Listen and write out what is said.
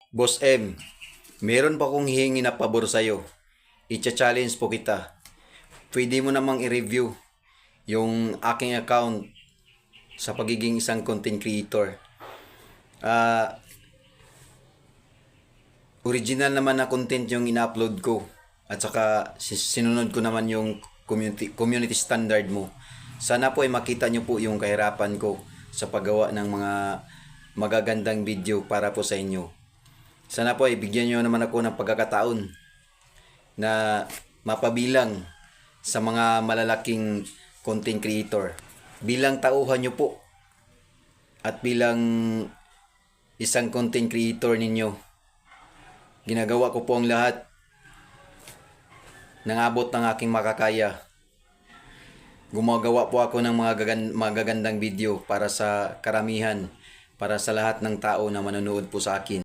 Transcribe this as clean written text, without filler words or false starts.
Boss M, meron pa kong hihingi na pabor sa'yo. I-challenge po kita. Pwede mo namang i-review yung aking account sa pagiging isang content creator. Original naman na content yung ina-upload ko. At saka sinunod ko naman yung community standard mo. Sana po ay makita nyo po yung kahirapan ko sa paggawa ng mga magagandang video para po sa inyo. Sana po ay bigyan nyo naman ako ng pagkakataon na mapabilang sa mga malalaking content creator. Bilang tauhan nyo po at bilang isang content creator ninyo, ginagawa ko po ang lahat ng abot ng aking makakaya. Gumagawa po ako ng mga magagandang video para sa karamihan, para sa lahat ng tao na manonood po sa akin.